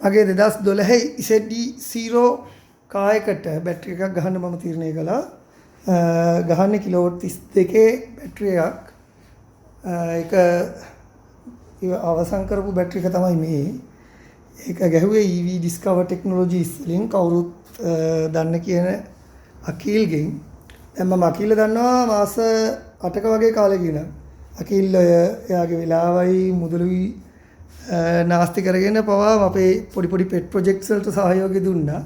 මගේ 2012 ZD0 කායකට battery එකක් ගහන්න මම තීරණය කළා. ගහන්නේ කිලෝවොට් 32 බැටරි එකක්. ඒක අවසන් කරපු බැටරි එක තමයි මේ. ඒක ගැහුවේ EV Discover Technologies වලින් කවුරුත් දන්න කියන අකිල්ගෙන්. දැන් මම අකිල දන්නවා මාස 8ක වගේ කාලෙක ඉඳන්. අකිල් එයාගේ වෙලාවයි මුදලුයි නාස්ති කරගෙන පවා අපේ පොඩි පොඩි පෙට් ප්‍රොජෙක්ට්ස් වලට සහයෝගය දුන්නා.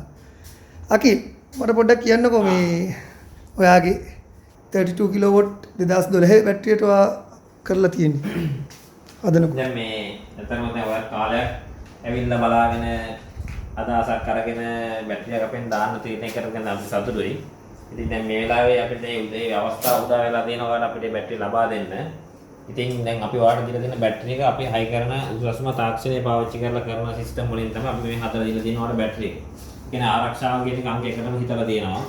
අකිල් මට පොඩ්ඩක් කියන්නකෝ මේ ඔයාගේ 32 කිලෝවොට් 2012 බැටරියට ඔයා කරලා තියෙන්නේ. හදනකෝ. දැන් මේ අතරම දැන් ඔය කාලයක් ඇවිල්ලා බලාගෙන අදහසක් අරගෙන බැටරියක් අපෙන් දාන්න තීරණය කරගෙන අපි සතුටුයි. ඉතින් දැන් මේ වෙලාවේ අපිට මේ අවස්ථාව උදා වෙලා තියෙනවා අපිට බැටරිය ලබා දෙන්න. ඉතින් දැන් අපි ඔයාලට දීලා දෙන බැටරි එක අපි හයි කරන උසස්ම තාක්ෂණය පාවිච්චි කරලා කරන සිස්ටම් වලින් තමයි අපි මේ හදලා දීලා තියෙන ඔයාලට බැටරි එක. කියන්නේ ආරක්ෂාව කියන එක අංක එකටම හිතලා තියෙනවා.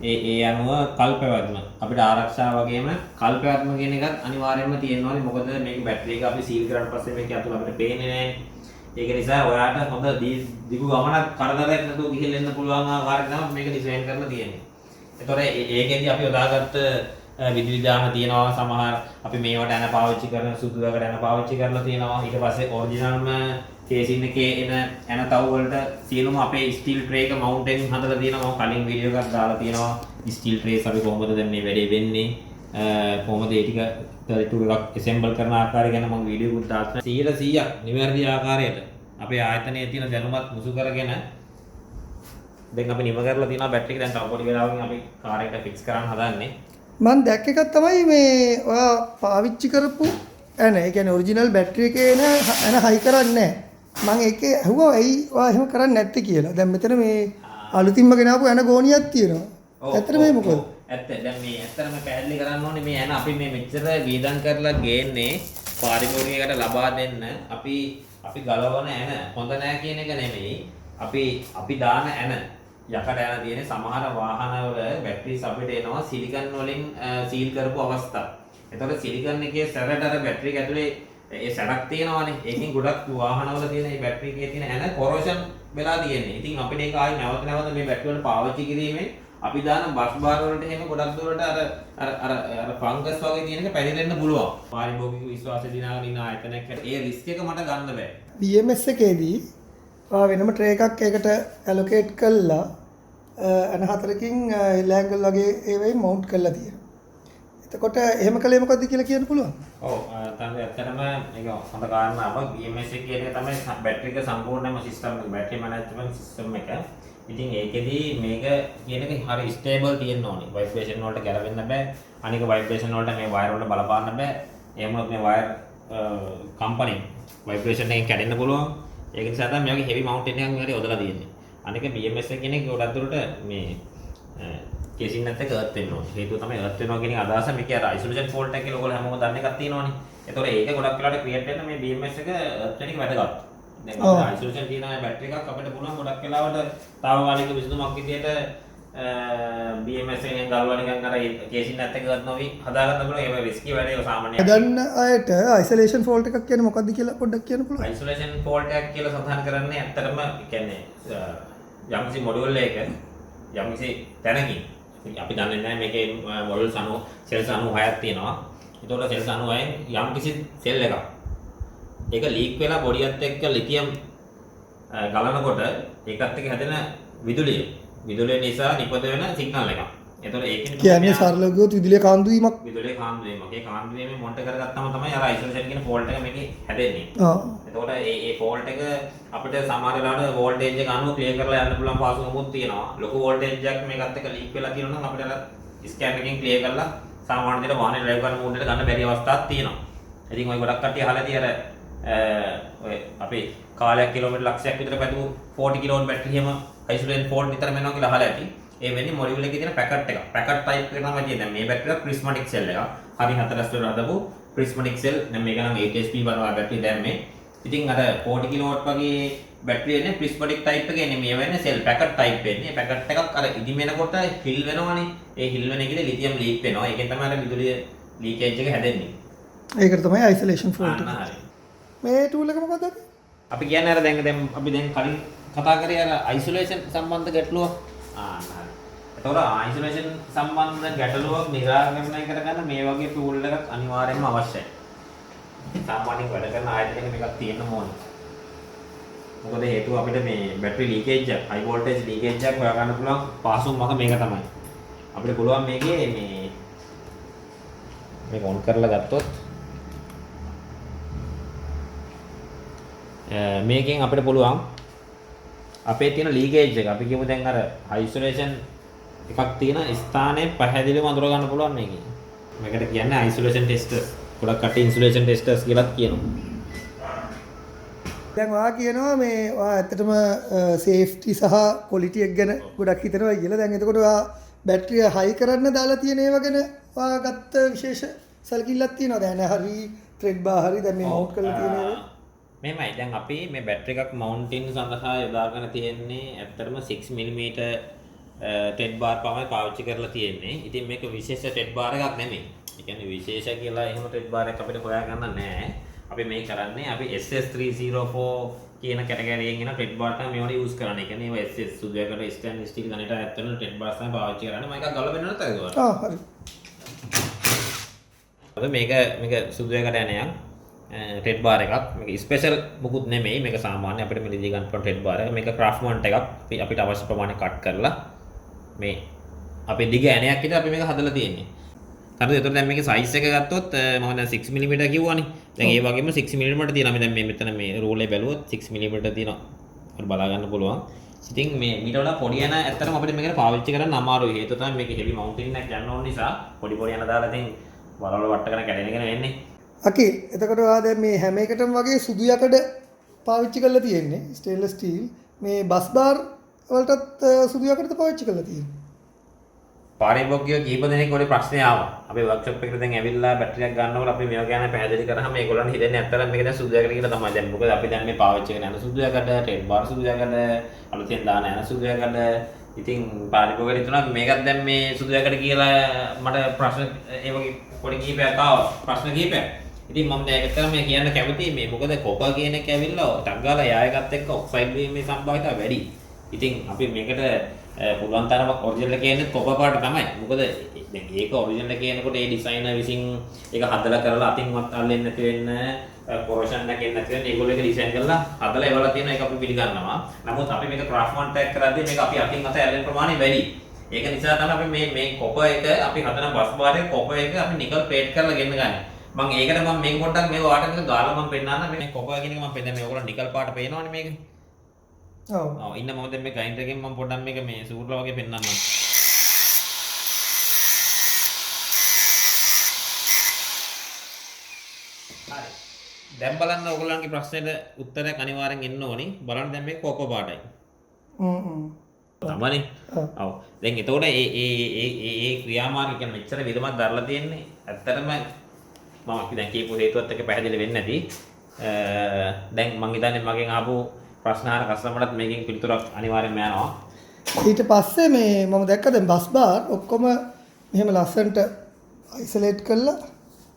ඒ අනුව කල්පැවැත්ම අපිට ආරක්ෂාව වගේම කල්පැවැත්ම කියන එකත් අනිවාර්යයෙන්ම තියෙන්න ඕනේ. මොකද මේක බැටරි එක අපි සීල් කරාට පස්සේ මේක අතුල අපිට පේන්නේ නැහැ. ඒක නිසා ඔයාලට හොඳ දිගු ගමනක් කරදරයක් නැතුව ගිහින් එන්න පුළුවන් ආකාරයට තමයි මේක ඩිසයින් කරලා තියෙන්නේ. ඒතොර ඒකෙදි අපි යොදාගත්ත විදුලි දාන තියෙනවා සමහර අපි මේවට යන පාවිච්චි කරන සුදු දකට යන පාවිච්චි කරලා තියෙනවා. ඊට පස්සේ ඔරිජිනල්ම කේසින් එකේ එන තව් වලට සියලුම අපේ ස්ටිල් ට්‍රේ එක මවුන්ටෙන් හදලා තියෙනවා. මම කලින් වීඩියෝ එකක් දාලා තියෙනවා. ස්ටිල් ට්‍රේස් අපි කොහොමද දැන් මේ වැඩේ වෙන්නේ කොහොමද ඒ ටික 32 එකක් assemble කරන ආකාරය ගැන මම වීඩියෝ එකක් දාලා 100% නිවැරදි ආකාරයට අපේ ආයතනයේ තියෙන දැනුමත් මුසු කරගෙන දැන් අපි නිම කරලා තියෙනවා බැටරි එක. දැන් තව පොඩි වෙලාවකින් අපි කාර් එකට ෆික්ස් කරන්න හදන්නේ. මම දැක්ක එකක් තමයි මේ ඔයා පාවිච්චි කරපු ඒ කියන්නේ ඔරිජිනල් බැටරි එකේ එන හයි කරන්නේ නැහැ. මම ඒකේ අහුවා ඇයි ඔයා එහෙම කරන්නේ නැත්තේ කියලා. දැන් මෙතන මේ අලුතින්ම ගෙනාවු එන ගෝණියක් තියෙනවා. ඇත්තට මේ මොකද? ඇත්ත දැන් මේ ඇත්තටම පැහැදිලි කරන්න ඕනේ මේ එන අපි මේ මෙච්චර වීදම් කරලා ගේන්නේ පාරිභෝගිකයට ලබා දෙන්න. අපි ගලවන එන හොඳ නැහැ කියන එක නෙමෙයි. අපි දාන එන යකඩ යන තියෙන සමහර වාහනවල බැටරිස් අපිට එනවා සිලිකන් වලින් සීල් කරපු අවස්ථා. එතකොට සිලිකන් එකේ සැරට අර බැටරි එක ඇතුලේ ඒ සැරක් තියෙනවානේ. ඒකෙන් ගොඩක් වාහනවල තියෙන මේ බැටරි එකේ තියෙන ඇන කොරෝෂන් වෙලා තියෙන්නේ. ඉතින් අපිට ඒක ආයි නැවත මේ බැටරි වල පාවිච්චි කිරීමෙන් අපි දාන බස් බාර් වලට එහෙම ගොඩක් දුරට අර ෆංගස් වගේ තියෙන එක පැතිරෙන්න පුළුවන්. පාරිභෝගික විශ්වාසය දිනාගෙන ඉන්න ආයතනයක් හැට ඒ රිස්ක් එක මට ගන්න බෑ. BMS එකේදී වෙනම ට්‍රේ එකක් ඒකට ඇලොකේට් කළා අන හතරකින් ලෑන්ගල් වගේ ඒවෙයි මවුන්ට් කරලා තියෙනවා. එතකොට එහෙම කළේ මොකද්ද කියලා කියන්න පුළුවන්? ඔව් තමයි ඇත්තටම ඒක හොඳ කාරණාවක්. BMS එක කියන එක තමයි බැටරි එක සම්පූර්ණම සිස්ටම් එක බැටරි මැනේජ්මන්ට් සිස්ටම් එක. ඉතින් ඒකෙදි මේක කියන එක හරි ස්ටේබල් තියෙන්න ඕනේ. ভাইබ්‍රේෂන් වලට ගැලවෙන්න බෑ. අනික ভাইබ්‍රේෂන් වලට මේ වයර් වලට බලපාන්න බෑ. එහෙම වුණොත් මේ වයර් කම්පැනි ভাইබ්‍රේෂන් එකෙන් කැඩෙන්න පුළුවන්. ඒක නිසා තමයි මේ වගේ හෙවි මවුන්ට් එකක් හරි යොදලා තියෙන්නේ. අනික BMS එක කියන එක ගොඩක් දුරට මේ කේසින් නැත් එක අර්ත් වෙන්න ඕනේ. හේතුව තමයි අර්ත් වෙනවා කියන අදහස මේකේ අර අයිසොලේෂන් ෆෝල්ට් එක කියලා ඔයගොල්ලෝ හැමෝම දන්න එකක් තියෙනවනේ. ඒතකොට ඒක ගොඩක් වෙලාවට ක්‍රියේට් වෙන්න මේ BMS එක අර්ත් වෙන එක වැදගත්. දැන් අපිට අයිසොලේෂන් තියෙන බැටරි එකක් අපිට පුළුවන් ගොඩක් වෙලාවට తాවකාලික විසඳුමක් විදියට BMS එකෙන් ගලවලා නිකන් අර කේසින් නැත් එක ගන්න නොවි හදාගන්න පුළුවන්. ඒක රිස්කි වැඩේ සාමාන්‍යයෙන්. හදන්න අයට අයිසොලේෂන් ෆෝල්ට් එකක් කියන්නේ මොකද්ද කියලා පොඩ්ඩක් කියන්න පුළුවන්? අයිසොලේෂන් ෆෝල්ට් එකක් කියලා සඳහන් කරන්නේ ඇත්තටම කියන්නේ යම්කිසි මොඩියුල් එකක යම්කිසි තැනකින් අපි දන්නේ නැහැ මේකේ මොඩියුල්ස් 90 සෙල්ස් 96ක් තියෙනවා. ඒතකොට සෙල්ස් 96න් යම්කිසි සෙල් එකක් ඒක ලීක් වෙලා බොඩියත් එක්ක ලිතියම් ගලනකොට ඒකත් එක්ක හැදෙන විදුලිය නිසා නිපද වෙන සිග්නල් එකක්. ඒතකොට ඒකෙන් කියන්නේ සරලව කිව්වොත් විදුලිය කාන්දු වීමක්. විදුලිය කාන්දු වීමක්. ඒ කාන්දු වීමෙන් මොන්ට කරගත්තම තමයි අර අයිසොලේෂන් කියන ෆෝල්ට් එක මේකේ හැදෙන්නේ. එතකොට මේ ෆෝල්ට් එක අපිට සමහර වෙලාවට වෝල්ටේජ් එක අනුව ක්ලියර් කරලා යන්න පුළුවන් පාසුකමක් තියෙනවා. ලොකු වෝල්ටේජ් එකක් මේකත් එක්ක ලීක් වෙලා තියෙනවා නම් අපිට අර ස්කෑන් එකෙන් ක්ලියර් කරලා සාමාන්‍ය විදිහට වාහනේ ඩ්‍රයිව් කරන මූඩ් එකට ගන්න බැරි අවස්ථාවක් තියෙනවා. ඉතින් ඔය ගොඩක් කට්ටිය අහලා තියෙන ඔය අපි කාලයක් කිලෝමීටර් ලක්ෂයක් විතර පැදුණු 40 කිලෝවොට් බැටරි එකම අයිසොලේෂන් ෆෝල්ට් විතරම වෙනවා කියලා අහලා ඇති. ඒ වෙන්නේ මොඩියුල් එකේ තියෙන පැකට් එක. පැකට් ටයිප් එක තමයි තියෙන්නේ. මේ බැටරි එක ප්‍රිස්මැටික් සෙල් එකක්. හරි 4 වල හදපු ප්‍රිස්මැටික් සෙල්. දැන් මේක නම් 8 HP වගේ බැටරි දැම්මේ. ඉතින් අර 40 කිලෝවොට් වගේ බැටරි එන්නේ ප්‍රිස්මැටික් ටයිප් එකේ නේ. මේ වෙන්නේ සෙල් පැකට් ටයිප් වෙන්නේ. පැකට් එකක් අර ඉදිමෙනකොට හිල් වෙනවනේ. ඒ හිල් වෙන එකේ ලිතියම් ලීක් වෙනවා. ඒකෙන් තමයි අර විදුලිය ලීකේජ් එක හැදෙන්නේ. ඒකට තමයි අයිසොලේෂන් ෆෝල්ට් එක. මේ ටූල් එක මොකක්ද? අපි කියන්නේ අර දැන් අපි දැන් කලින් කතා කරේ අර අයිසොලේෂන් සම්බන්ධ ගැටලුව. හරි. ඒතකොට අයිසොලේෂන් සම්බන්ධ ගැටලුවක් නිරාකරණය කරගන්න මේ වගේ ටූල් එකක් අනිවාර්යයෙන්ම අවශ්‍යයි. සාමාන්‍යයෙන් වැඩ කරන ආයතනයක මේකක් තියෙන්න ඕනේ. මොකද හේතුව අපිට මේ බැටරි ලීකේජ් එක, හයි වෝල්ටේජ් ලීකේජ් එකක් හොයාගන්න පුළුවන් පාසුම් මක මේක තමයි. අපිට පුළුවන් මේකේ මේක ඔන් කරලා ගත්තොත් මේකෙන් අපිට පුළුවන් අපේ තියෙන ලීකේජ් එක අපි කියමු දැන් අර අයිසොලේෂන් එකක් තියෙන ස්ථානයේ පැහැදිලිව අඳුර ගන්න පුළුවන් මේකෙන්. මේකට කියන්නේ අයිසොලේෂන් ටෙස්ටර්ස්. ගොඩක් කට්ටිය ඉන්සුලේෂන් ටෙස්ටර්ස් කියලාත් කියනවා. දැන් ඔයා කියනවා මේ ඔයා ඇත්තටම සේෆ්ටි සහ ක්වොලිටි එක ගැන ගොඩක් හිතනවා කියලා. දැන් එතකොට ඔයා බැටරිය හයි කරන්න දාලා තියෙන ඒවා ගැන ඔයා ගත්ත විශේෂ සැලකිල්ලක් තියෙනවා. දැන් හරි ත්‍රෙඩ් බාර් හරි දැන් මේ මවුන්ට් කරලා තියෙන ඒවා. මෙහෙමයි දැන් අපි මේ බැටරි එකක් මවුන්ටින් සඳහා යොදාගෙන තියෙන්නේ ඇත්තටම 6 mm ටෙඩ් බාර් පමණයි පාවිච්චි කරලා තියෙන්නේ. ඉතින් මේක විශේෂ ටෙඩ් බාර් එකක් නෙමෙයි. ඒ කියන්නේ විශේෂ කියලා එහෙම ටෙඩ් බාර් එකක් අපිට හොයාගන්න නැහැ. අපි මේ කරන්නේ අපි SS304 කියන කැටගරියෙන් එන ටෙඩ් බාර් තමයි මේවට යූස් කරන්නේ. ඒ කියන්නේ ඒවා SS සුදුයකට ස්ටේන්ලස් ස්ටීල් ගණයට ඇත්තටම ටෙඩ් බාර්ස් තමයි පාවිච්චි කරන්නේ. මම එකක් ගලව පෙන්නන්න නැතද? හරි. මේක සුදුයකට යන්නේ ටෙඩ් බාර් එකක්. මේක ස්පෙෂල් මුකුත් නෙමෙයි. මේක සාමාන්‍ය අපිට මිලදී ගන්න පුළුවන් ටෙඩ් බාර් එක. මේක ක්‍රාෆ්ට්මන්ට් එකක්. අපිට අවශ්‍ය ප්‍රමාණය කට් කරලා මේ අපේ දිග ඇණයක් විතර අපි මේක හදලා තියෙන්නේ. හරිද? එතකොට දැන් මේකේ සයිස් එක ගත්තොත් මම දැන් 6 mm කිව්වනේ. දැන් ඒ වගේම 6 mm තියෙනවා. දැන් මේ මෙතන මේ රූලේ බැලුවොත් 6 mm තියෙනවා. අපිට බලා ගන්න පුළුවන්. ඉතින් මේ ඊට වඩා පොඩි යන ඇත්තටම අපිට මේක පාවිච්චි කරන්න අමාරුයි. හේතුව තමයි මේක හෙවි මවුන්ටින් එකක් යන්න ඕන නිසා පොඩි යන දාලා ඉතින් වලවල වට කරන කැඩෙනගෙන වෙන්නේ. අකි එතකොට ඔයා දැන් මේ හැම එකටම වගේ සුදු යකඩ පාවිච්චි කරලා තියෙන්නේ ස්ටේන්ලස් ස්ටීල්. මේ බස් බාර් වලටත් සුදු යකඩද පාවිච්චි කරලා තියෙන්නේ? පාරිභෝගිකයෝ කීප දෙනෙක් වගේ ප්‍රශ්නේ ආවා. අපේ වර්ක්ෂොප් එකට දැන් ඇවිල්ලා බැටරියක් ගන්නකොට අපි මේවා ගැන පැහැදිලි කරාම ඒගොල්ලන් හිතන්නේ ඇත්තටම මේක දැන් සුදු යකඩ කියලා තමයි. දැන් මොකද අපි දැන් මේ පාවිච්චි කරන යන සුදු යකඩ, ටෙඩ් බාර් සුදු යකඩ, අලුතෙන් දාන යන සුදු යකඩ. ඉතින් පාරිභෝගිකයෝ හිතනවා මේකත් දැන් මේ සුදු යකඩ කියලා මට ප්‍රශ්න ඒ වගේ පොඩි කීපයක් ආවා. ප්‍රශ්න කීපයක්. ඉතින් මම දැන් ඒකට මේ කියන්න කැමතියි මේ මොකද කොපර් කියන එක ඇවිල්ලා ටක් ගාලා යායකත් එක්ක ඔක්සයිඩ් වීමේ සම්භාවිතාව වැඩි. ඉතින් අපි මේකට පුළුවන් තරම ඔරිජිනල් කියන්නේ කොපර් පාට තමයි. මොකද දැන් ඒක ඔරිජිනල් කියනකොට ඒ ඩිසයිනර් විසින් ඒක හදලා කරලා අතින්වත් අල්ලෙන්නේ නැති වෙන්න කොරොෂන් එකක් එන්නේ නැති වෙන්න ඒගොල්ලෝ ඒක ඩිසයින් කරලා හදලා ඒවල තියෙන එක අපි පිළිගන්නවා. නමුත් අපි මේක ක්‍රාෆ්ට්මන්ට් ටැග් කරද්දී මේක අපි අතින් අත ඇල්ලෙන ප්‍රමාණය වැඩි. ඒක නිසා තමයි අපි මේ කොපර් එක අපි හදන බස් බාරේ කොපර් එක අපි නිකල් ප්ලේට් කරලා ගෙන්න ගන්නේ. මම ඒකට මම මේක පොඩ්ඩක් මේ ඔයාලට ගාලා මම පෙන්නන්න මේ කොපර් කියන එක මම පෙන්නන්න මේ ඔයගොල්ලෝ නිකල් පාට පේනවනේ මේක. ඔව් ඉන්න මම දැන් මේ ග්‍රයින්ඩර් එකෙන් මම පොඩ්ඩක් මේක මේ සූරලා වගේ පෙන්නන්නම්. හරි. දැන් බලන්න ඔයගොල්ලන්ගේ ප්‍රශ්නෙට උත්තරයක් අනිවාර්යෙන් එන්න ඕනි. බලන්න දැන් මේ කොපර් පාටයි. තමනේ. ඔව්. දැන් එතකොට ඒ ක්‍රියාමාර්ගය කියන්නේ මෙච්චර විදමක් දරලා තියෙන්නේ. ඇත්තටම මම අපි දැන් කියපු හේතුවත් එක්ක පැහැදිලි වෙන්නේ නැති. දැන් මම හිතන්නේ මගෙන් ආපු ප්‍රශ්න අහන කස්ටමර්ලත් මේකෙන් පිළිතුරක් අනිවාර්යෙන්ම යනවා. ඊට පස්සේ මේ මම දැක්ක දැන් බස් බාර් ඔක්කොම මෙහෙම ලස්සනට අයිසොලේට් කරලා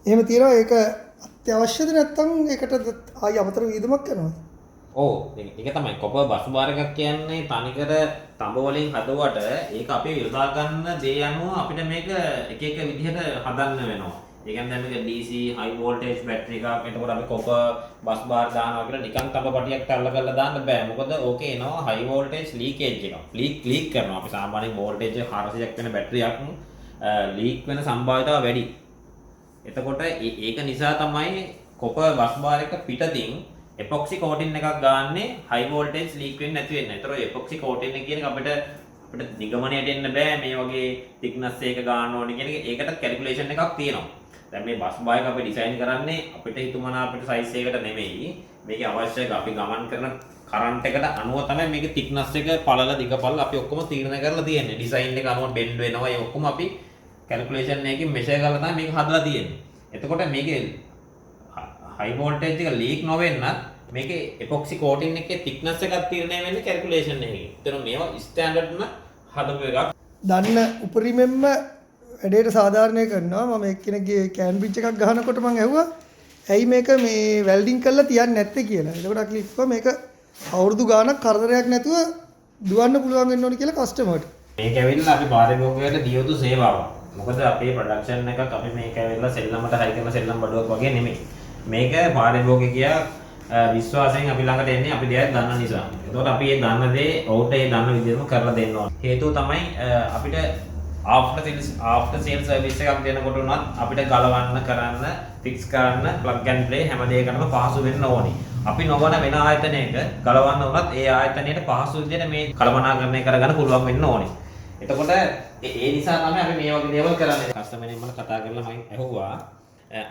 එහෙම තියනවා. ඒක අත්‍යවශ්‍යද නැත්නම් ඒකට ආයි අමතර වියදමක් කරනවද? ඔව් ඒක තමයි කොපර් බස් බාර් එකක් කියන්නේ තනිකර තඹ වලින් හදුවට ඒක අපි යොදා ගන්න දේ අනුව අපිට මේක එක එක විදිහට හදන්න වෙනවා. ඒ කියන්නේ දැන් මේක DC high voltage battery එකක්. එතකොට අපි කොපර් බස් බාර් දානවා කියලා නිකන් තඹ පටියක් අල්ල කරලා දාන්න බෑ. මොකද ඕකේ එනවා high voltage leakage එකක්. ලීක් කරනවා. අපි සාමාන්‍යයෙන් voltage 400ක් වෙන බැටරියක් ලීක් වෙන සම්භාවිතාව වැඩි. එතකොට ඒක නිසා තමයි කොපර් බස් බාර් එක පිටතින් epoxy coating එකක් ගාන්නේ high voltage leak වෙන්නේ නැති වෙන්න. ඒතර epoxy coating එක කියන එක අපිට නිගමනයට එන්න බෑ මේ වගේ thickness එක ගන්න ඕනේ කියන එක. ඒකට calculation එකක් තියෙනවා. දැන් මේ බස් බාර් එක අපි ඩිසයින් කරන්නේ අපිට හිතුමනා අපිට සයිස් එකකට නෙමෙයි. මේකේ අවශ්‍ය අපි ගමන් කරන කරන්ට් එකට අනුව තමයි මේකේ thickness එක පළල දිග පළල අපි ඔක්කොම තීරණය කරලා තියෙන්නේ. ඩිසයින් එක අනුව බෙන්ඩ් වෙනවා. ඒ ඔක්කොම අපි calculation එකකින් measure කරලා තමයි මේක හදලා තියෙන්නේ. එතකොට මේකේ high voltage එක leak නොවෙන්න මේකේ epoxy coating එකේ thickness එකක් තීරණය වෙන්නේ calculation එකකින්. ඒතර මේවා standard න හදපු එකක්. දන්න උපරිමෙන්ම වැඩේට සාධාරණය කරනවා. මම එක්කෙනෙක්ගේ කෑන් බ්‍රිජ් එකක් ගහනකොට මම ඇහුවා ඇයි මේක මේ වෙල්ඩින් කරලා තියන්නේ නැත්තේ කියලා. එතකොට අකිල කිව්වා මේක අවුරුදු ගාණක් කරදරයක් නැතුව දුවන්න පුළුවන් වෙන්න ඕනි කියලා කස්ටමර්ට. මේක ඇවිල්ලා අපි පාරිභෝගිකයට දිය යුතු සේවාවක්. මොකද අපේ ප්‍රොඩක්ෂන් එකක් අපි මේක ඇවිල්ලා සෙල්ලමට හයි කරන සෙල්ලම් බඩුවක් වගේ නෙමෙයි. මේක පාරිභෝගිකයා විශ්වාසයෙන් අපි ළඟට එන්නේ අපි දෙයක් දන්න නිසා. ඒතකොට අපි ඒ දන්න දේ ඔවුන්ට ඒ දන්න විදිහටම කරලා දෙන්න ඕන. හේතුව තමයි අපිට ආෆ්ටර් සේල් සර්විස් එකක් දෙනකොට උනත් අපිට ගලවන්න කරන්න ෆික්ස් කරන්න ප්ලග් ඇන්ඩ් ප්ලේ හැම දෙයකටම පහසු වෙන්න ඕනේ. අපි නොවන වෙන ආයතනයක ගලවන්න උනත් ඒ ආයතනයේ පහසු විදිහට මේ කළමනාකරණය කරගන්න පුළුවන් වෙන්න ඕනේ. එතකොට ඒ නිසා තමයි අපි මේ වගේ දේවල් කරන්නේ. කස්ටමර්ෙන් මම කතා කරලා මම ඇහුවා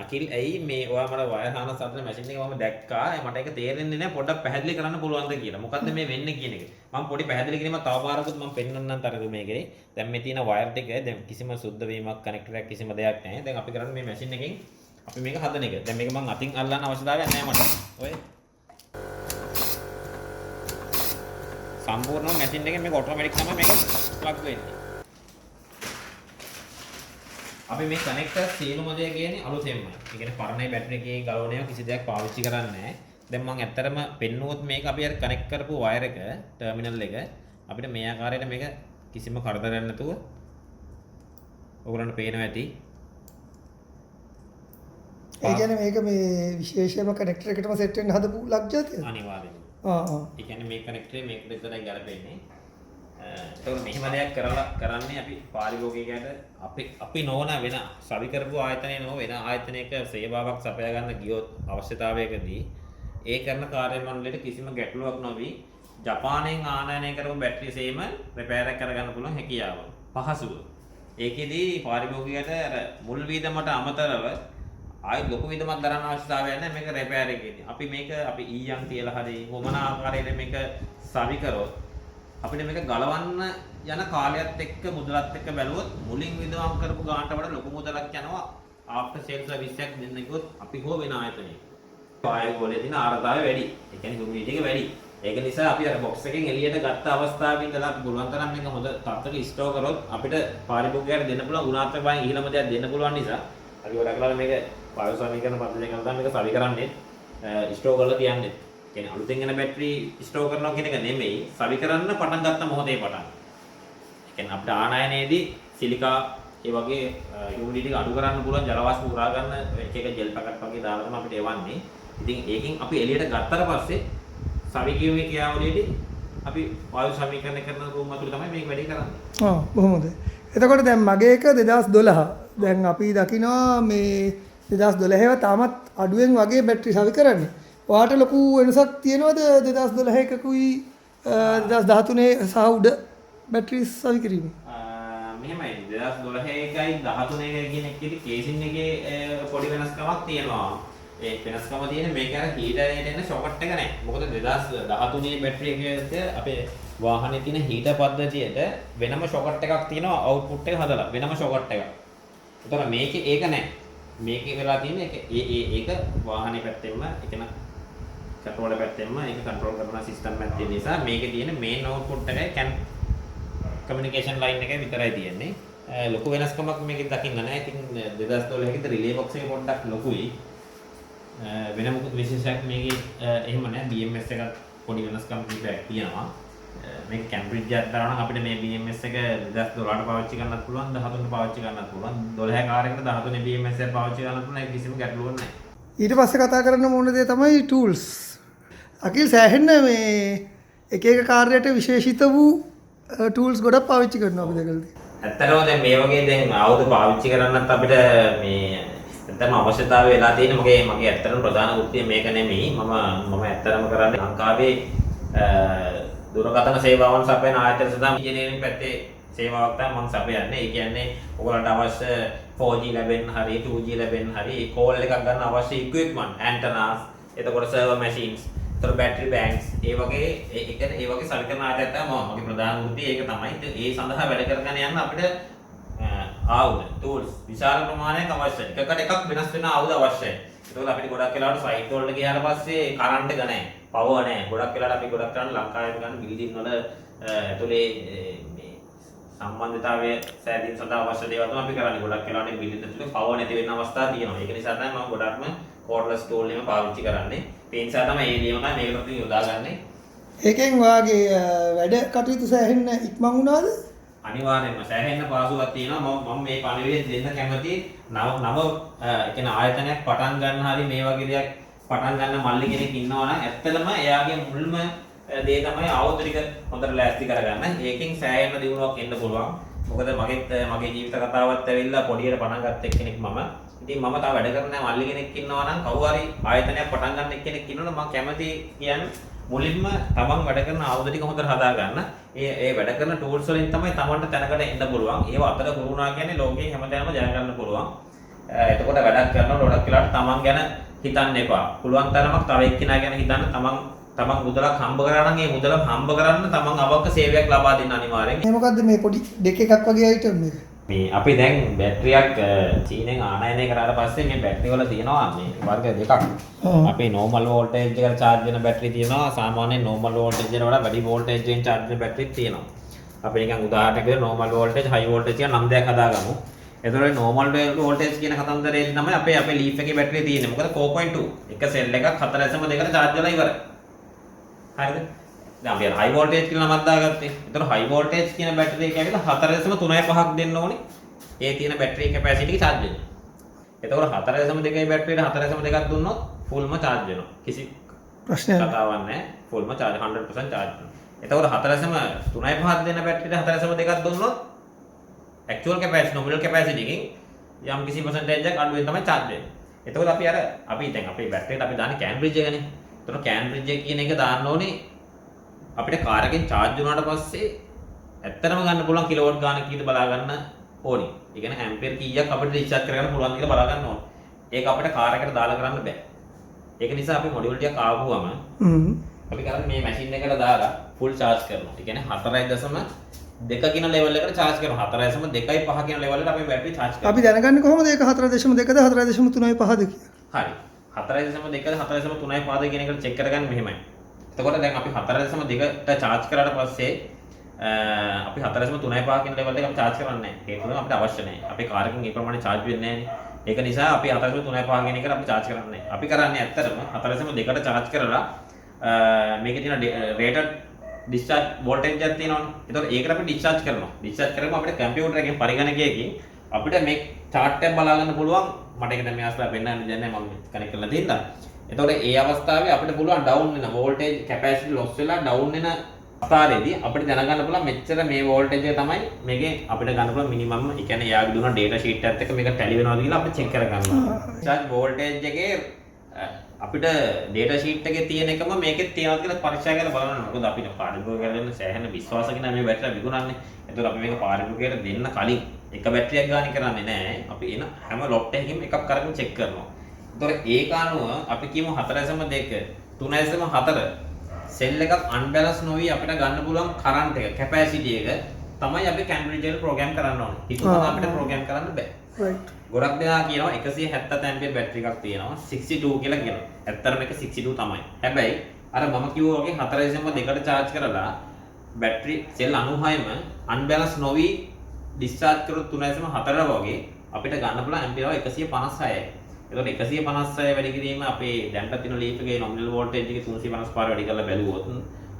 අකිල් ඇයි මේ ඔයා මට වයර් හානස් හදන මැෂින් එක මම දැක්කා මට ඒක තේරෙන්නේ නැහැ පොඩ්ඩක් පැහැදිලි කරන්න පුළුවන්ද කියලා. මොකද්ද මේ වෙන්නේ කියන එක. මම පොඩි පැහැදිලි කිරීමක් තව පාරකුත් මම පෙන්වන්නම් තරගමේකේ. දැන් මේ තියෙන වයර් ටික දැන් කිසිම සුද්ධ වීමක් කනෙක්ටර් එකක් කිසිම දෙයක් නැහැ. දැන් අපි කරන්නේ මේ මැෂින් එකෙන් අපි මේක හදන එක. දැන් මේක මම අතින් අල්ලන්න අවශ්‍යතාවයක් නැහැ මට. ඔය සම්පූර්ණ මැෂින් එකෙන් මේක ඔටෝමැටික් තමයි මේක ප්ලග් වෙන්නේ. අපි මේ කනෙක්ටර් සියලුම දේ කියන්නේ අලුතෙන්මයි. ඒ කියන්නේ පරණයි බැටරි එකේ ගලවන ඒවා කිසි දෙයක් පාවිච්චි කරන්නේ නැහැ. දැන් මම ඇත්තටම පෙන්නුවොත් මේක අපි අර කනෙක්ට් කරපු වයර් එක ටර්මිනල් එක අපිට මේ ආකාරයට මේක කිසිම කරදරයක් නැතුව ඔයගොල්ලන්ට පේනවා ඇති. ඒ කියන්නේ මේක මේ විශේෂයෙන්ම කනෙක්ටර් එකටම සෙට් වෙන්න හදපු ලක්ජාතියද? අනිවාර්යයෙන්ම. ආ. ඒ කියන්නේ මේ කනෙක්ටරේ මේකට විතරයි ගැලපෙන්නේ. ඒතකොට මෙහෙම දෙයක් කරන්නේ අපි පාරිභෝගිකයට අපි නොවන වෙන සවි කරපු ආයතනයේ නොව වෙන ආයතනයක සේවාවක් සපයා ගන්න ගියොත් අවශ්‍යතාවයකදී ඒ කරන කාර්ය මණ්ඩලයට කිසිම ගැටලුවක් නොවි ජපානයෙන් ආනයනය කරපු බැටරි සේම රිපෙයාර් එක කරගන්න පුළුවන් හැකියාව පහසුව. ඒකෙදී පාරිභෝගිකයට අර මුල් වීදමට අමතරව ආයෙත් ලොකු විදමක් දරන්න අවශ්‍යතාවයක් නැහැ මේක රිපෙයාර් එකේදී. අපි මේක අපි ඊයන් තියලා හරි කොමන ආකාරයකට මේක සවි කරොත් අපිට මේක ගලවන්න යන කාලයත් එක්ක මුදලත් එක්ක බැලුවොත් මුලින් විදවම් කරපු ගානට වඩා ලොකු මුදලක් යනවා ආෆ්ටර් සේල් සර්විස් එකක් දෙන්න කිව්වොත් අපි හෝ වෙන ආයතනයක. වායු ගෝලයේ තියෙන ආර්ද්‍රතාවය වැඩි. ඒ කියන්නේ හියුමිඩිටි එක වැඩි. ඒක නිසා අපි අර බොක්ස් එකෙන් එළියට ගත්ත අවස්ථාවේ ඉඳලා අපි පුළුවන් තරම් මේක හොඳ තත්ත්වයක ස්ටෝර් කරොත් අපිට පාරිභෝගිකයට දෙන්න පුළුවන් ගුණාත්මක බයෙන් ඉහළම දෙයක් දෙන්න පුළුවන් නිසා අපි ගොඩක් වෙලාවට මේක වායු සමීකරණ පද්ධතිය කරලා මේක සවි කරන්නේ ස්ටෝර් කරලා තියන්නේ. කියන්නේ අලුතෙන් එන බැටරි ස්ටෝර් කරනවා කියන එක නෙමෙයි සවි කරන්න පටන් ගත්ත මොහොතේ පටන්. ඒ කියන්නේ අපිට ආනයනයේදී සිලිකා ඒ වගේ හියුමිඩිටි එක අඩු කරන්න පුළුවන් ජල වාෂ්ප උරා ගන්න එක එක ජෙල් පැකට් වගේ දාලා තමයි අපිට එවන්නේ. ඉතින් ඒකෙන් අපි එළියට ගත්තට පස්සේ සවි කියුමේ ක්‍රියාවලියේදී අපි වායු සමීකරණය කරන රූම් අතුරු තමයි මේක වැඩි කරන්නේ. බොහොම හොඳයි. එතකොට දැන් මගේ එක 2012. දැන් අපි දකිනවා මේ 2012 තාමත් අඩුවෙන් වගේ බැටරි සවි කරන්නේ. ඔයාට ලොකු වෙනසක් තියෙනවද 2012 එකකුයි 2013 සහ උඩ බැටරි සවි කිරීමේ? මෙහෙමයි 2012 එකයි 13 එක කියන එකේදී කේසින් එකේ පොඩි වෙනස්කමක් තියෙනවා. ඒ වෙනස්කම තියෙන්නේ මේක අර හීටරේට එන ෂොකට් එක නැහැ. මොකද 2013 බැටරි එකේ අපේ වාහනේ තියෙන හීටර් පද්ධතියට වෙනම ෂොකට් එකක් තියෙනවා අවුට්පුට් එක හදලා වෙනම ෂොකට් එකක්. ඒතර මේකේ ඒක නැහැ. මේකේ වෙලා තියෙන ඒක වාහනේ පැත්තෙන්ම එකන කන්ට්‍රෝලර් පැත්තෙන්ම ඒක කන්ට්‍රෝල් කරන සිස්ටම් එකක් තියෙන නිසා මේකේ තියෙන මේන් අවුට්පුට් එකයි කමියුනිකේෂන් ලයින් එකයි විතරයි තියෙන්නේ. ලොකු වෙනස්කමක් මේකේ දකින්න නැහැ. ඉතින් 2012 එකේ රිලේ බොක්ස් එක පොඩ්ඩක් ලොකුයි. වෙන මොකද විශේෂයක් මේකේ එහෙම නැහැ. BMS එකත් පොඩි වෙනස්කම් කිහිපයක් තියෙනවා. මේක කැම්බ්‍රිජ් එකක් දානවා නම් අපිට මේ BMS එක 2012ට පාවිච්චි කරන්නත් පුළුවන් 13ට පාවිච්චි කරන්නත් පුළුවන් 12 කාර්යයකට 13 BMS එක පාවිච්චි කරන්නත් පුළුවන්. ඒක කිසිම ගැටලුවක් නැහැ. ඊට පස්සේ කතා කරන්න ඕන දේ තමයි ටූල්ස්. අකිල් සෑහෙන්න මේ එක එක කාර්යයට විශේෂිත වූ ටූල්ස් ගොඩක් පාවිච්චි කරනවා අපි දැකලා තියෙනවා. ඇත්තටම දැන් මේ වගේ දැන් ආයුධ පාවිච්චි කරන්නත් අපිට මේ ඇත්තටම අවශ්‍යතාවය වෙලා තියෙන මගේ ඇත්තටම ප්‍රධාන වෘත්තිය මේක නෙමෙයි. මම ඇත්තටම කරන්නේ ලංකාවේ දුරකථන සේවාවන් සපයන ආයතන සඳහා ඉංජිනේරින් පැත්තේ සේවාවක් තමයි මම සපයන්නේ. ඒ කියන්නේ ඔයගලන්ට අවශ්‍ය 4G ලැබෙන්න හරි 2G ලැබෙන්න හරි කෝල් එකක් ගන්න අවශ්‍ය ඉක්විප්මන්ට් ඇන්ටනාස් එතකොට සර්වර් මැෂින්ස් එතකොට බැටරි බැංක්ස් ඒ වගේ සවිකරන ආයතන තමයි මගේ ප්‍රධාන වෘත්තිය ඒක තමයි. ඒ සඳහා වැඩ කරගෙන යන්න අපිට ආයුධ ටූල්ස් විශාල ප්‍රමාණයක් අවශ්‍යයි. එකකට එකක් වෙනස් වෙන ආයුධ අවශ්‍යයි. ඒකවල අපිට ගොඩක් වෙලාවට සයිට් වලට ගියාට පස්සේ කරන්ට් එක නැහැ. පවර් නැහැ. ගොඩක් වෙලාවට අපි ගොඩක් කරන්නේ ලංකාවේ ගන්න බිල්ඩින් වල ඇතුලේ මේ සම්බන්ධතාවය සෑදීම සඳහා අවශ්‍ය දේවල් තමයි අපි කරන්නේ. ගොඩක් වෙලාවට බිල්ඩින් ඇතුලේ පවර් නැති වෙන අවස්ථා තියෙනවා. ඒක නිසා තමයි මම ගොඩක්ම cordless tool එකම පාවිච්චි කරන්නේ. ඒ නිසා තමයි මේ නියම තමයි මේකට අපි යොදාගන්නේ. ඒකෙන් ඔයාගේ වැඩ කටයුතු සෑහෙන්න ඉක්මන් වුණාද? අනිවාර්යයෙන්ම සෑහෙන්න පහසුවක් තියෙනවා. මම මේ පණිවිඩය දෙන්න කැමති නව කියන ආයතනයක් පටන් ගන්න හරි මේ වගේ දෙයක් පටන් ගන්න මල්ලි කෙනෙක් ඉන්නවා නම් ඇත්තටම එයාගේ මුල්ම දේ තමයි ආයුධ ටික හොඳට ලෑස්ති කරගන්න. ඒකෙන් සෑහෙන්න දියුණුවක් එන්න පුළුවන්. මොකද මගේ ජීවිත කතාවත් ඇවිල්ලා පොඩියට පටන් ගත්ත එක්කෙනෙක් මම. ඉතින් මම තාම වැඩ කරන මල්ලි කෙනෙක් ඉන්නවා නම් කවුරු හරි ආයතනයක් පටන් ගන්න එක්කෙනෙක් ඉන්නවනම් මම කැමති කියන්නේ මුලින්ම තමන් වැඩ කරන ආයුධ ටික හොඳට හදා ගන්න. ඒ වැඩ කරන ටූල්ස් වලින් තමයි තමන්ට තැනකට එන්න පුළුවන්. ඒව අතර කරුණා කියන්නේ ලෝකේ හැමතැනම ජය ගන්න පුළුවන්. එතකොට වැඩක් කරනකොට ගොඩක් වෙලාවට තමන් ගැන හිතන්න එපා. පුළුවන් තරමක් තව එක්කිනා ගැන හිතන්න. තමන් මුදලක් හම්බ කරා නම් ඒ මුදල හම්බ කරන්න තමන් අවශ්‍ය සේවයක් ලබා දෙන්න අනිවාර්යෙන්. මේ මොකද්ද මේ පොඩි දෙක එකක් වගේ අයිටම් එක? මේ අපි දැන් බැටරියක් චීනෙන් ආනයනය කරාට පස්සේ මේ බැටරි වල තියෙනවා මේ වර්ග දෙකක්. අපේ normal voltage එකට charge වෙන බැටරි තියෙනවා. සාමාන්‍ය normal voltage එකට වඩා වැඩි voltage එකෙන් charge වෙන බැටරිත් තියෙනවා. අපි නිකන් උදාහරණයක් විදිහට normal voltage high voltage කියන නම් දෙකක් හදාගමු. එතකොට normal voltage කියන කතන්දරේ තමයි අපේ leaf එකේ බැටරිය තියෙන්නේ. මොකද 4.2 එක සෙල් එකක් 4.2කට charge වෙලා ඉවරයි. හරිද? දැන් අපි high voltage කියලා නමක් දාගත්තේ. ඒතර high voltage කියන බැටරි එක ඇවිල්ලා 4.35ක් දෙන්න ඕනේ. ඒ තියෙන බැටරි capacity එක charge වෙන්න. එතකොට 4.2යි බැටරියට 4.2ක් දුන්නොත් fullම charge වෙනවා. කිසි ප්‍රශ්නයක් කතාවක් නැහැ. fullම charge 100% charge වෙනවා. එතකොට 4.35ක් දෙන බැටරියට 4.2ක් දුන්නොත් actual capacity nominal capacity එකෙන් යම් කිසි percentage එකක් අඩුවෙන් තමයි charge වෙන්නේ. එතකොට අපි දැන් අපේ බැටරියට අපි දාන්නේ Cambridge එකනේ. එතකොට Cambridge එක කියන එක දාන්න ඕනේ අපිට කාර් එකෙන් charge වුණාට පස්සේ ඇත්තටම ගන්න පුළුවන් කිලෝවොට් ගාන කීයද බලා ගන්න ඕනේ. ඒ කියන්නේ ඇම්පියර් කීයක් අපිට රීචාර්ජ් කරගන්න පුළුවන් කියලා බලා ගන්න ඕනේ. ඒක අපිට කාර් එකට දාලා කරන්න බෑ. ඒක නිසා අපි මොඩියුල් ටිකක් ආවම අපි කරන්නේ මේ මැෂින් එකට දාලා ෆුල් charge කරනවා. ඒ කියන්නේ 4.2 කියන ලෙවල් එකට charge කරනවා. 4.25 කියන ලෙවල් එකට අපි බැටරි charge කරනවා. අපි දැනගන්නේ කොහොමද ඒක 4.2ද 4.35ද කියලා? හරි. 4.2ද 4.35ද කියන එකට චෙක් කරගන්න මෙහෙමයි. එතකොට දැන් අපි 4.2ට charge කරාට පස්සේ අපි 4.35 කියන ලෙවල් එක අපි charge කරන්නේ නැහැ. ඒක තමයි අපිට අවශ්‍ය නැහැ. අපේ කාර් එකෙන් ඒ ප්‍රමාණය charge වෙන්නේ නැහැ නේ. ඒක නිසා අපි 4.35 කියන එකට අපි charge කරන්නේ නැහැ. අපි කරන්නේ ඇත්තටම 4.2ට charge කරලා මේකේ තියෙන rated discharge voltage එකක් තියෙනවනේ. ඒතකොට ඒකට අපි discharge කරනවා. discharge කරාම අපිට කම්පියුටර් එකෙන් පරිගණකයකින් අපිට මේ chart එක බලා ගන්න පුළුවන්. මට ඒක දැන් මේ අවස්ථාවේ පෙන්වන්න දෙන්නේ නැහැ මම කනෙක්ට් කරලා තියෙනවා. එතකොට ඒ අවස්ථාවේ අපිට පුළුවන් ඩවුන් වෙන voltage capacity loss වෙලා ඩවුන් වෙන අවස්ථාවේදී අපිට දැනගන්න පුළුවන් මෙච්චර මේ voltage එක තමයි මේකේ අපිට ගන්න පුළුවන් මිනිමම්. ඒ කියන්නේ එයාගේ දුන්න data sheet එකත් එක්ක මේක tally වෙනවද කියලා අපිට check කරගන්නවා. charge voltage එකේ අපිට data sheet එකේ තියෙන එකම මේකෙත් තියෙනවද කියලා පරීක්ෂා කරලා බලන්න. මොකද අපිට පාරිභෝගිකයන්ට දෙන්න සෑහෙන විශ්වාසකින් මේ බැටරිය විකුණන්නේ. එතකොට අපි මේක පාරිභෝගිකයට දෙන්න කලින් එක බැටරියක් ගානේ කරන්නේ නැහැ. අපි එන හැම lot එකකින්ම එකක් කරගෙන check කරනවා. එතකොට ඒක අනුව අපි කියමු 4.2 3.4 සෙල් එකක් අන්බැලන්ස් නොවි අපිට ගන්න පුළුවන් කරන්ට් එක කැපැසිටි එක තමයි අපි Cambridge එකට ප්‍රෝග්‍රෑම් කරන්න ඕනේ. හිතුවම අපිට ප්‍රෝග්‍රෑම් කරන්න බෑ. right. ගොඩක් දෙනා කියනවා 170 ඇම්පියර් බැටරි එකක් තියෙනවා 62 කියලා කියනවා. ඇත්තටම මේක 62 තමයි. හැබැයි අර මම කිව්වා වගේ 4.2කට charge කරලා බැටරි සෙල් 96ම අන්බැලන්ස් නොවි discharge කරොත් 3.4 වගේ අපිට ගන්න පුළුවන් ඇම්පියර් 156යි. එතකොට 156 වැඩි කිරීම අපේ දැන්පත් තියෙන ලීෆ් එකේ nominal voltage එක 355 වැඩි කරලා බැලුවොත්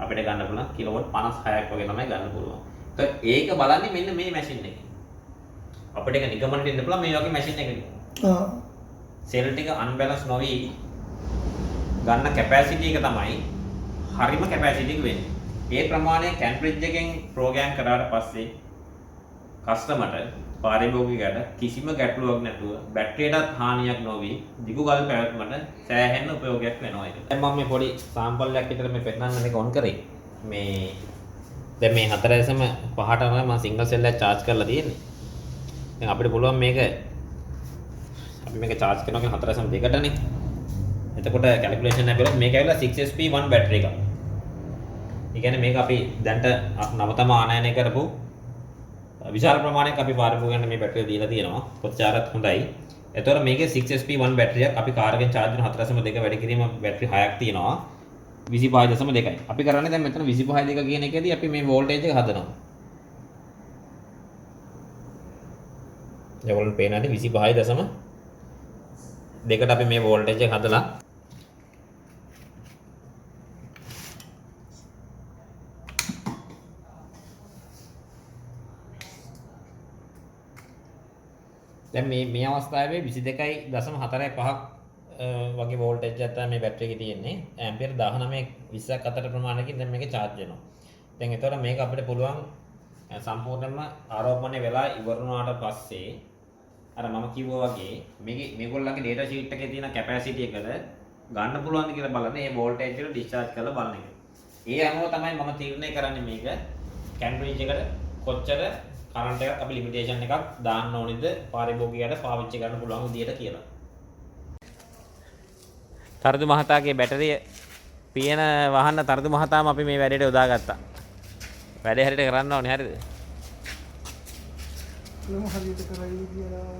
අපිට ගන්න පුළුවන් කිලෝවොට් 56ක් වගේ තමයි ගන්න පුළුවන්. ඒත් ඒක බලන්නේ මෙන්න මේ මැෂින් එකේ. අපිට ඒක නිගමනට එන්න පුළුවන් මේ වගේ මැෂින් එකකින්. සෙල් ටික අන්බැලන්ස් නොවි ගන්න කැපැසිටි එක තමයි හරිම කැපැසිටි එක වෙන්නේ. ඒ ප්‍රමාණය Cambridge එකෙන් ප්‍රෝග්‍රෑම් කරාට පස්සේ කස්ටමර්ට පාරිභෝගිකයට කිසිම ගැටලුවක් නැතුව බැටරියටත් හානියක් නොවි දිගු කල් පැවැත්මට සෑහෙන උපයෝගයක් වෙනවා ඒක. දැන් මම මේ පොඩි සාම්පල් එකක් විතර මේ පෙන්නන්න මේක ඔන් කරේ. මේ දැන් මේ 4.5ට තමයි මම සිංගල් සෙල් එක charge කරලා තියෙන්නේ. දැන් අපිට පුළුවන් මේක අපි මේක charge කරනවා 4.2ටනේ. එතකොට කැල්කියුලේෂන් එක බලද්දි මේක ඇවිල්ලා 6SP1 බැටරි එකක්. ඒ කියන්නේ මේක අපි දැන්ට නවතම ආනයනය කරපු විශාල ප්‍රමාණයක් අපි පාරිභෝගිකයන්ට මේ බැටරිය දීලා තියෙනවා. ප්‍රතිචාරත් හොඳයි. එතකොට මේකේ 6SP1 බැටරියක් අපි කාර් එකෙන් charge කරන 4.2 වැඩි කිරීම බැටරි 6ක් තියෙනවා. 25.2යි. අපි කරන්නේ දැන් මෙතන 25.2 කියන එකේදී අපි මේ voltage එක හදනවා. ඒගොල්ලන් පේනවාද 25.2 දෙකට අපි මේ වෝල්ටේජ් එක හදලා දැන් මේ අවස්ථාවේ 22.45ක් වගේ වෝල්ටේජ් එකක් තමයි මේ බැටරි එකේ තියෙන්නේ. ඇම්පියර් 19 20ක් අතර ප්‍රමාණයකින් දැන් මේක charge වෙනවා. දැන් ඒතකොට මේක අපිට පුළුවන් සම්පූර්ණයෙන්ම ආරෝපණය වෙලා ඉවර වුණාට පස්සේ අර මම කිව්වා වගේ මේගොල්ලන්ගේ data sheet එකේ තියෙන capacity එකට ගන්න පුළුවන්ද කියලා බලන්න මේ වෝල්ටේජ් එක discharge කරලා බලන එක. ඒ අනුව තමයි මම තීරණය කරන්නේ මේක Cambridge එකට කොච්චර කරන්ට් එකක් අපි ලිමිටේෂන් එකක් දාන්න ඕනේද පාරිභෝගිකයට පාවිච්චි කරන්න පුළුවන් විදියට කියලා. තරදු මහතාගේ බැටරිය පියන වහන්න තරදු මහතාම අපි මේ වැඩේට යොදාගත්තා. වැඩේ හරියට කරන්න ඕනේ හරියද? ලොමු හරියට කරයි කියලා.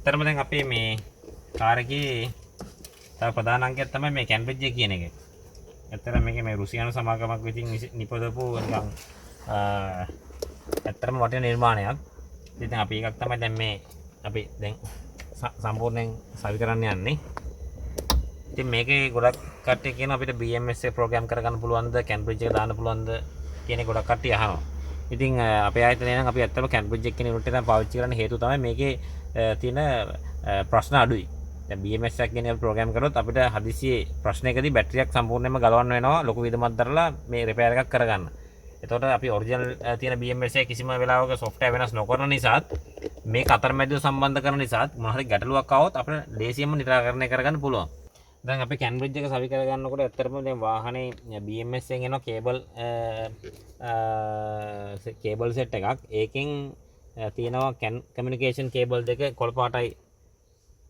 ඇත්තටම දැන් අපේ මේ කාර් එකේ තව ප්‍රධාන අංකයක් තමයි මේ කැම්බ්‍රිජ් එක කියන එක. ඇත්තටම මේකේ මේ රුසියානු සමාගමක් විසින් නිපදවපු නිකන් ඇත්තටම වටින නිර්මාණයක්. ඉතින් අපි එකක් තමයි දැන් මේ අපි දැන් සම්පූර්ණයෙන් සවි කරන්න යන්නේ. ඉතින් මේකේ ගොඩක් කට්ටිය කියන අපිට BMS එක ප්‍රෝග්‍රෑම් කරගන්න පුළුවන්ද කැම්බ්‍රිජ් එක දාන්න පුළුවන්ද කියන ගොඩක් කට්ටිය අහනවා. ඉතින් අපේ ආයතනය නම් අපි ඇත්තටම කැම්බ්‍රිජ් එක කියන යුනිට් එක පාවිච්චි කරන්න හේතුව තමයි මේකේ තියෙන ප්‍රශ්න අඩුයි. දැන් BMS එකක් ගැන අපි ප්‍රෝග්‍රෑම් කරොත් අපිට හදිසියේ ප්‍රශ්නයකදී බැටරියක් සම්පූර්ණයෙන්ම ගලවන්න වෙනවා ලොකු විදමක් දරලා මේ රිපෙයාර් එකක් කරගන්න. එතකොට අපි ඔරිජිනල් තියෙන BMS එක කිසිම වෙලාවක software වෙනස් නොකරන නිසාත් මේක අතරමැදව සම්බන්ධ කරන නිසාත් මොන හරි ගැටලුවක් ආවොත් අපිට ලේසියෙන්ම නිරාකරණය කරගන්න පුළුවන්. දැන් අපි කැම්බ්‍රිජ් එක සවි කරගන්නකොට ඇත්තටම දැන් වාහනේ BMS එකෙන් එනවා කේබල් සෙට් එකක්. ඒකෙන් තියෙනවා කමියුනිකේෂන් කේබල් දෙක කොළ පාටයි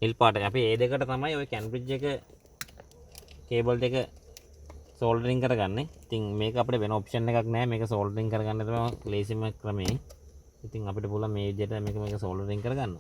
නිල් පාටයි. අපි ඒ දෙකට තමයි ওই කැම්බ්‍රිජ් එක කේබල් දෙක සෝල්ඩරින් කරගන්නේ. ඉතින් මේක අපිට වෙන ඔප්ෂන් එකක් නැහැ. මේක සෝල්ඩරින් කරගන්න තමයි ලේසිම ක්‍රමය. ඉතින් අපිට පුළුවන් මේ විදිහට මේක සෝල්ඩරින් කරගන්න.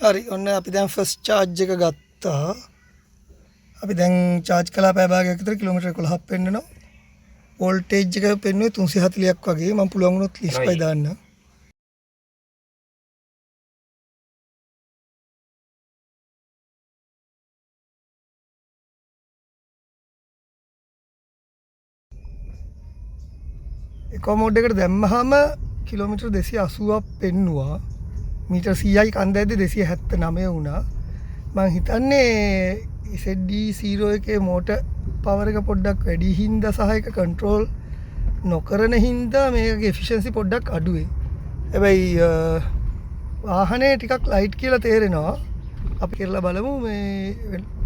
හරි ඔන්න අපි දැන් ෆස්ට් charge එක ගත්තා. අපි දැන් charge කළා පැය භාගයක් විතර කිලෝමීටර් 11ක් පෙන්නනවා. වෝල්ටේජ් එක පෙන්නුවේ 340ක් වගේ. මම පුළුවන් වුණොත් 35 දාන්න. එකෝ මෝඩ් එකට දැම්මහම කිලෝමීටර් 280ක් පෙන්නවා. මීටර් 100යි කන්ද ඇද්දි 279 වුණා. මං හිතන්නේ ZD-0 එකේ මෝටර් පවර් එක පොඩ්ඩක් වැඩි හින්දා සහ ඒක කන්ට්‍රෝල් නොකරන හින්දා මේකගේ එෆිෂියන්සි පොඩ්ඩක් අඩු වෙයි. හැබැයි වාහනේ ටිකක් ලයිට් කියලා තේරෙනවා. අපි කරලා බලමු මේ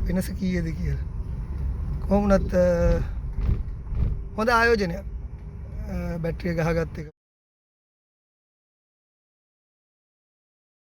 වෙනස කීයද කියලා. කොහොම වුණත් හොඳ ආයෝජනයක්. බැටරිය ගහගත්ත එක.